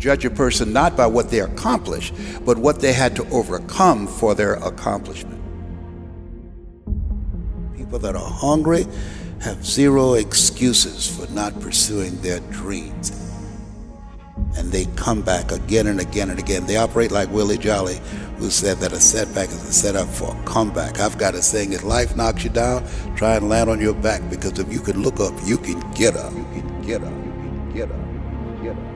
Judge a person not by what they accomplish, but what they had to overcome for their accomplishment. People that are hungry have zero excuses for not pursuing their dreams. And they come back again and again and again. They operate like Willie Jolly, who said that a setback is a setup for a comeback. I've got a saying, if life knocks you down, try and land on your back, because if you can look up, you can get up. You can get up. You can get up. Get up.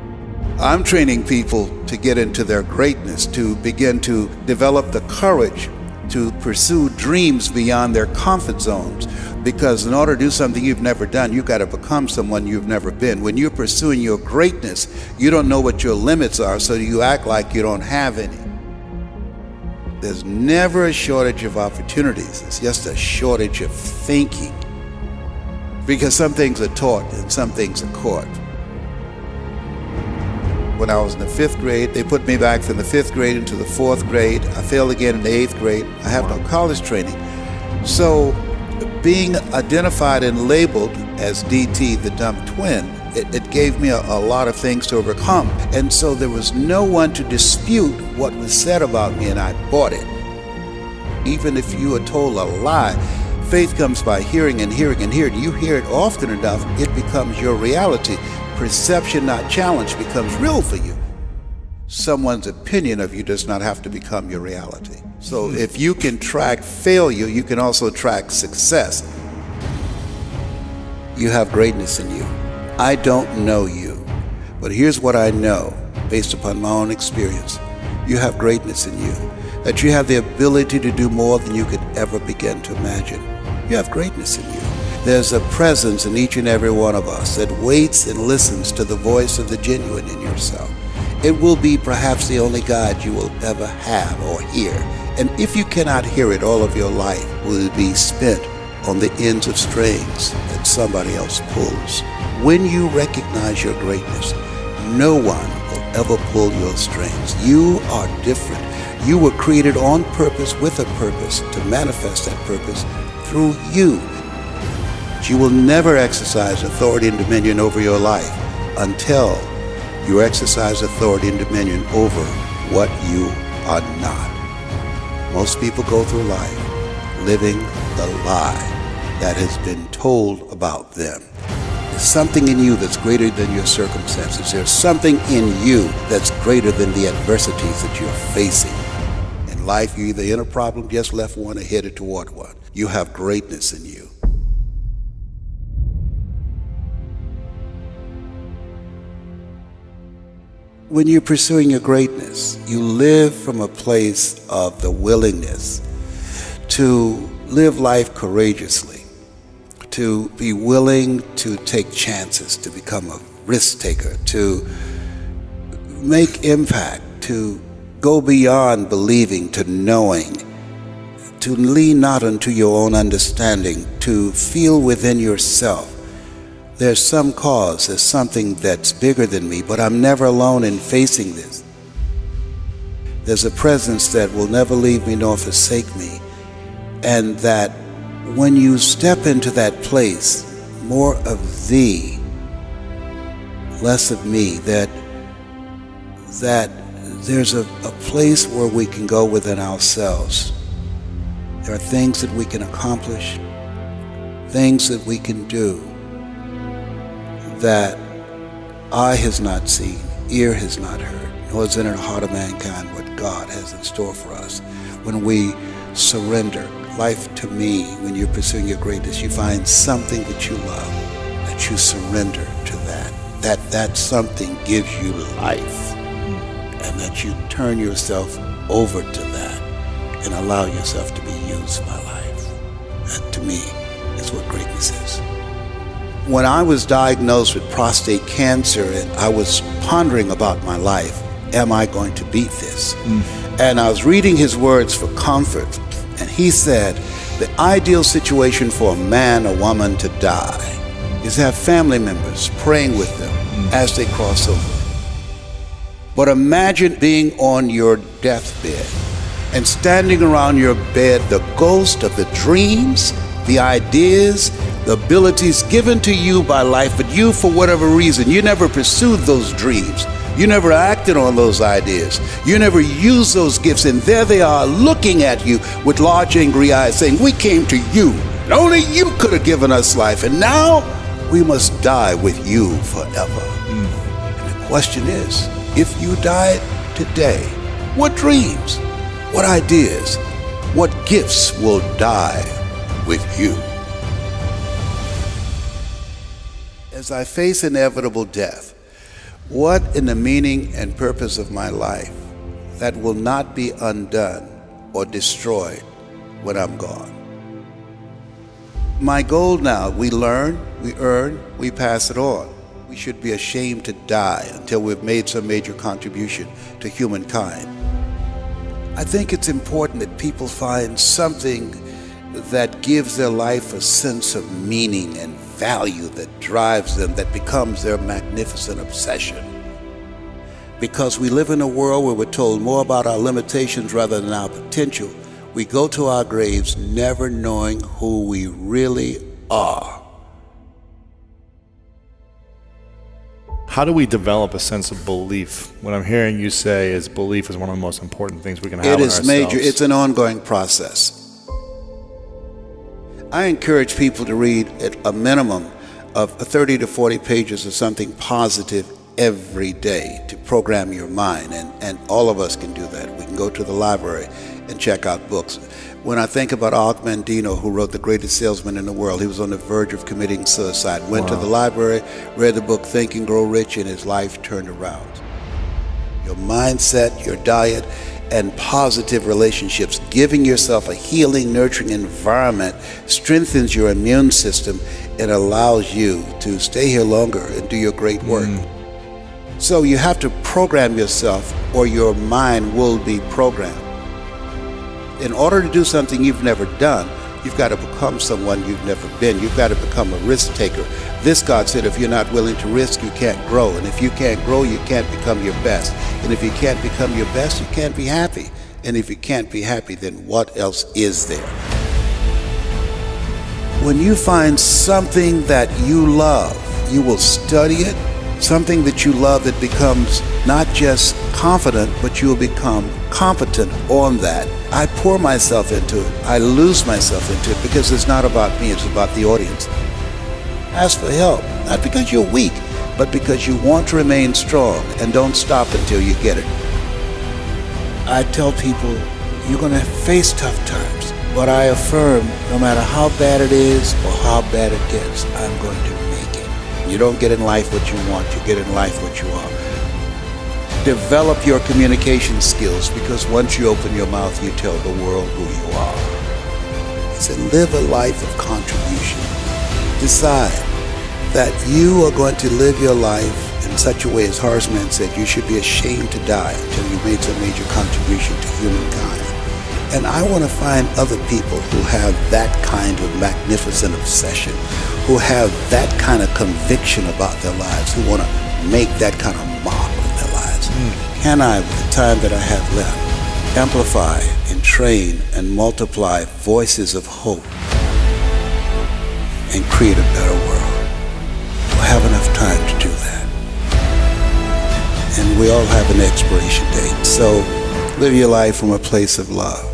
I'm training people to get into their greatness, to begin to develop the courage to pursue dreams beyond their comfort zones. Because in order to do something you've never done, you've got to become someone you've never been. When you're pursuing your greatness, you don't know what your limits are, so you act like you don't have any. There's never a shortage of opportunities. It's just a shortage of thinking. Because some things are taught and some things are caught. When I was in the 5th grade, they put me back from the 5th grade into the 4th grade. I failed again in the 8th grade. I have no college training. So being identified and labeled as DT, the dumb twin, it gave me a lot of things to overcome. And so there was no one to dispute what was said about me, and I bought it. Even if you are told a lie, faith comes by hearing and hearing and hearing. You hear it often enough, it becomes your reality. Perception, not challenge, becomes real for you. Someone's opinion of you does not have to become your reality. So if you can track failure, you can also track success. You have greatness in you. I don't know you, but here's what I know based upon my own experience. You have greatness in you, that you have the ability to do more than you could ever begin to imagine. You have greatness in you. There's a presence in each and every one of us that waits and listens to the voice of the genuine in yourself. It will be perhaps the only God you will ever have or hear. And if you cannot hear it, all of your life will be spent on the ends of strings that somebody else pulls. When you recognize your greatness, no one will ever pull your strings. You are different. You were created on purpose with a purpose to manifest that purpose through you. You will never exercise authority and dominion over your life until you exercise authority and dominion over what you are not. Most people go through life living the lie that has been told about them. There's something in you that's greater than your circumstances. There's something in you that's greater than the adversities that you're facing. In life, you're either in a problem, just left one, or headed toward one. You have greatness in you. When you're pursuing your greatness, you live from a place of the willingness to live life courageously, to be willing to take chances, to become a risk taker, to make impact, to go beyond believing to knowing, to lean not unto your own understanding, to feel within yourself there's some cause, there's something that's bigger than me, but I'm never alone in facing this. There's a presence that will never leave me nor forsake me, and that when you step into that place, more of thee, less of me, that there's a place where we can go within ourselves. There are things that we can accomplish, things that we can do, that eye has not seen, ear has not heard, nor is entered the heart of mankind what God has in store for us. When we surrender life to me, when you're pursuing your greatness, you find something that you love, that you surrender to that something gives you life, and that you turn yourself over to that and allow yourself to be used by life. That, to me, is what greatness is. When I was diagnosed with prostate cancer and I was pondering about my life, am I going to beat this? And I was reading his words for comfort, and he said, the ideal situation for a man or woman to die is to have family members praying with them as they cross over. But imagine being on your deathbed and standing around your bed, the ghost of the dreams, the ideas, the abilities given to you by life, but you, for whatever reason, you never pursued those dreams. You never acted on those ideas. You never used those gifts, and there they are looking at you with large angry eyes saying, we came to you, and only you could have given us life, and now we must die with you forever. And the question is, if you died today, what dreams, what ideas, what gifts will die with you? As I face inevitable death, what in the meaning and purpose of my life that will not be undone or destroyed when I'm gone? My goal now, we learn, we earn, we pass it on. We should be ashamed to die until we've made some major contribution to humankind. I think it's important that people find something that gives their life a sense of meaning and value that drives them, that becomes their magnificent obsession. Because we live in a world where we're told more about our limitations rather than our potential, we go to our graves never knowing who we really are. How do we develop a sense of belief? What I'm hearing you say is belief is one of the most important things we can have in ourselves. It is major. It's an ongoing process. I encourage people to read at a minimum of 30 to 40 pages of something positive every day to program your mind, and all of us can do that. We can go to the library and check out books. When I think about Og Mandino, who wrote The Greatest Salesman in the World, he was on the verge of committing suicide, went to the library, read the book Think and Grow Rich, and his life turned around. Your mindset, your diet, and positive relationships, giving yourself a healing, nurturing environment strengthens your immune system and allows you to stay here longer and do your great work. So you have to program yourself or your mind will be programmed. In order to do something you've never done, you've got to become someone you've never been. You've got to become a risk taker. This God said, if you're not willing to risk, you can't grow. And if you can't grow, you can't become your best. And if you can't become your best, you can't be happy. And if you can't be happy, then what else is there? When you find something that you love, you will study it. Something that you love that becomes not just confident, but you will become competent on that. I pour myself into it. I lose myself into it because it's not about me, it's about the audience. Ask for help, not because you're weak, but because you want to remain strong, and don't stop until you get it. I tell people, you're going to face tough times, but I affirm no matter how bad it is or how bad it gets, I'm going to make it. You don't get in life what you want, you get in life what you are. Develop your communication skills, because once you open your mouth, you tell the world who you are. He said, live a life of contribution. Decide that you are going to live your life in such a way, as Horseman said, you should be ashamed to die until you made some major contribution to humankind. And I want to find other people who have that kind of magnificent obsession, who have that kind of conviction about their lives, who want to make that kind of mark of their lives. Can I, with the time that I have left, amplify and train and multiply voices of hope and create a better world? We'll have enough time to do that. And we all have an expiration date. So live your life from a place of love.